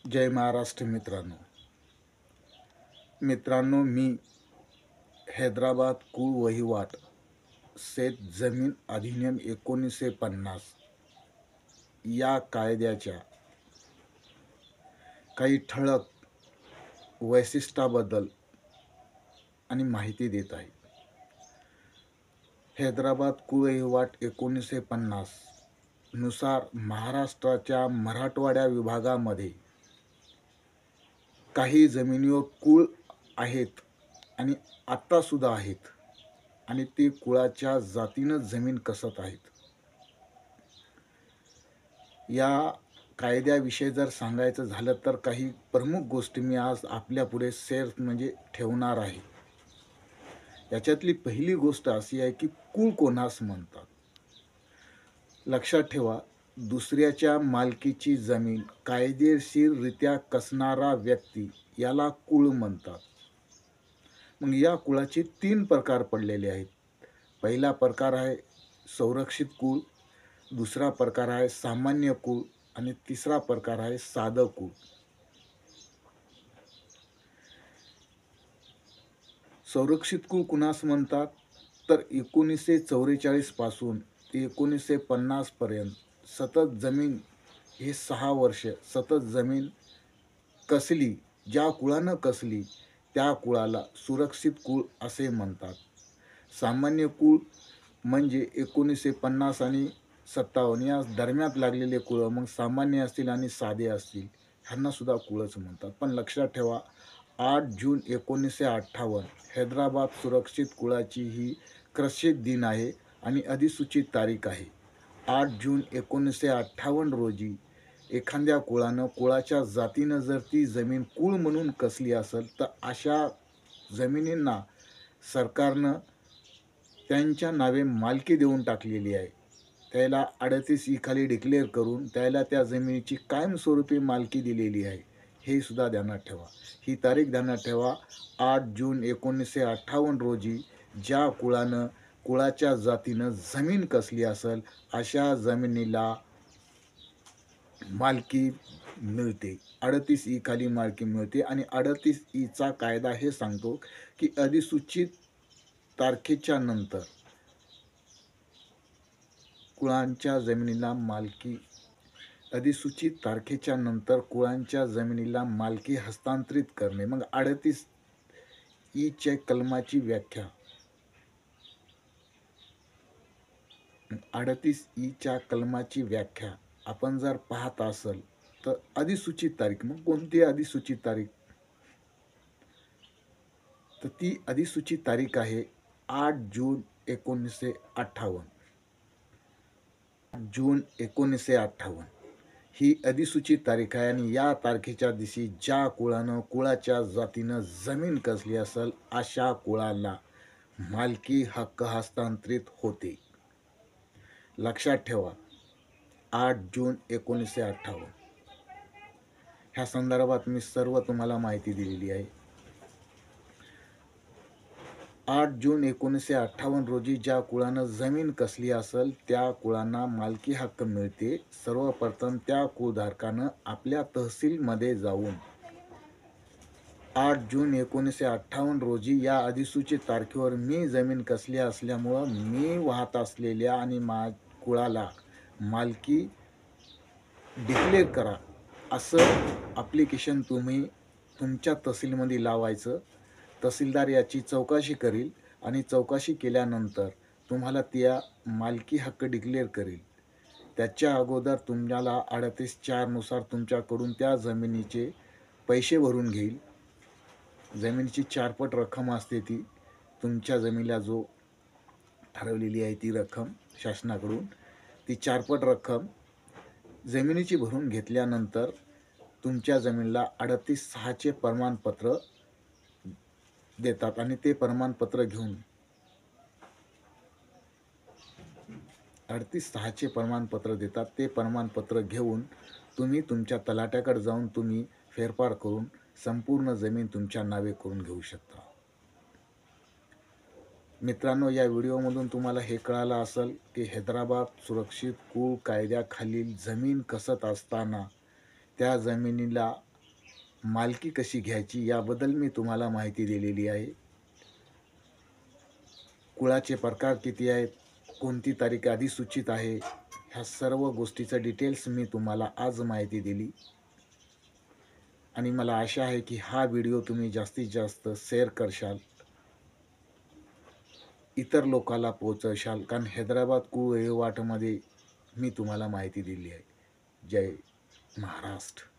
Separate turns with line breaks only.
जय महाराष्ट्र मित्रांनो, मी हैदराबाद कुळ वहिवाट शेत जमीन अधिनियम 1950 या कायद्याच्या काही ठळक वैशिष्ट्याबद्दल आणि माहिती देत आहे. हैदराबाद कुळ वहिवाट 1950 नुसार महाराष्ट्राच्या मराठवाड्या विभागामध्ये काही जमिनीवर कुळ आहेत आणि आत्तासुद्धा आहेत आणि ते कुळाच्या जातीनं जमीन कसत आहेत. या कायद्याविषयी जर सांगायचं झालं तर काही प्रमुख गोष्टी मी आज आपल्यापुढे ठेवणार आहे. याच्यातली पहिली गोष्ट अशी आहे की कुळ कोणास म्हणतात. लक्षात ठेवा, दुसऱ्याच्या मालकीची जमीन कायदेशीररित्या कसणारा व्यक्ती याला कुळ म्हणतात. मग या कुळाचे 3 प्रकार पडलेले आहेत. पहिला प्रकार आहे संरक्षित कुळ, दुसरा प्रकार आहे सामान्य कुळ आणि तिसरा प्रकार आहे साधं कुळ. संरक्षित कुळ कुणास म्हणतात तर 1944 पासून ते 1950 पर्यंत सतत जमीन हे 6 वर्ष सतत जमीन कसली, ज्या कुळानं कसली त्या कुळाला सुरक्षित कुळ असे म्हणतात. सामान्य कुळ म्हणजे 1950 आणि 57 या दरम्यान लागलेले कुळ मग सामान्य असतील आणि साधे असतील ह्यांना सुद्धा कुळच म्हणतात. पण लक्षात ठेवा, 8 जून 1958 हैदराबाद सुरक्षित कुळाची ही क्रशित दिन आहे आणि अधिसूचित तारीख आहे. 8 जून 1958 रोजी एखाद्या कुळाच्या जातीनं जर ती जमीन कुळ म्हणून कसली असेल तर अशा जमिनींना सरकारनं त्यांच्या नावे मालकी देऊन टाकलेली आहे. त्याला 38 खाली डिक्लेअर करून त्याला त्या जमिनीची कायमस्वरूपी मालकी दिलेली आहे. हे सुद्धा ध्यानात ठेवा. ही तारीख ध्यानात ठेवा. 8 जून 1958 रोजी ज्या कुळाच्या जातीनं जमीन कसली असेल अशा जमिनीला मालकी मिळते. 38 खाली मालकी मिळते आणि 38 चा कायदा हे सांगतो की अधिसूचित तारखेच्या नंतर कुळांच्या जमिनीला मालकी अधिसूचित तारखेच्या नंतर कुळांच्या जमिनीला मालकी हस्तांतरित करणे. मग 38 च्या कलमाची व्याख्या 38 च्या कलमाची व्याख्या आपण जर पाहत असेल तर अधिसूचित तारीख, मग कोणती अधिसूचित तारीख, तर ती अधिसूचित तारीख आहे 8 जून 1958. जून 1958 ही अधिसूचित तारीख आहे आणि या तारखेच्या दिवशी ज्या कुळाच्या जातीनं जमीन कसली असेल अशा कुळाला मालकी हक्क हस्तांतरित होते. लक्षात ठेवा, 8 जून 1958 ह्या संदर्भात मी सर्व तुम्हाला माहिती दिलेली आहे. 8 जून 1958 रोजी ज्या कुळानं जमीन कसली असेल त्या कुळांना मालकी हक्क मिळते. सर्वप्रथम त्या कुळधारकानं आपल्या तहसीलमध्ये जाऊन 8 जून 1958 रोजी या अधिसूचित तारखेवर मी जमीन कसली असल्यामुळं मी वाहत असलेल्या आणि कुळाला मालकी डिक्लेअर करा असं ॲप्लिकेशन तुम्ही तुमच्या तहसीलमध्ये लावायचं. तहसीलदार याची चौकशी करील आणि चौकशी केल्यानंतर तुम्हाला त्या मालकी हक्क डिक्लेअर करील. त्याच्या अगोदर तुम्हाला 38(4) नुसार तुमच्याकडून त्या जमिनीचे पैसे भरून घेईल. जमिनीची 4 पट रक्कम असते ती तुमच्या जमिनीला जो ठरवलेली आहे ती रक्कम शासनाकडून, ती 4 पट रक्कम जमिनीची भरून घेतल्यानंतर तुमच्या जमिनीला 38(6) प्रमाणपत्र देतात आणि ते प्रमाणपत्र घेऊन 38(6) प्रमाणपत्र देतात. ते प्रमाणपत्र घेऊन तुम्ही तुमच्या तलाट्याकडे जाऊन तुम्ही फेरफार करून संपूर्ण जमीन तुमच्या नावे करून घेऊ शकता. मित्रांनो, या व्हिडिओमधून तुम्हाला हे कळालं असेल की हैदराबाद सुरक्षित कुळ कायद्याखालील जमीन कसत असताना त्या जमिनीला मालकी कशी घ्यायची याबद्दल मी तुम्हाला माहिती दिलेली आहे. कुळाचे प्रकार किती आहेत, कोणती तारीख अधिसूचित आहे, ह्या सर्व गोष्टीचं डिटेल्स मी तुम्हाला आज माहिती दिली. आणि मला आशा आहे की हा व्हिडिओ तुम्ही जास्तीत जास्त शेअर करशाल, इतर लोकांना पोहोचवशाल, कारण हैदराबाद कुळ वहिवाटमध्ये मी तुम्हाला माहिती दिली आहे. जय महाराष्ट्र.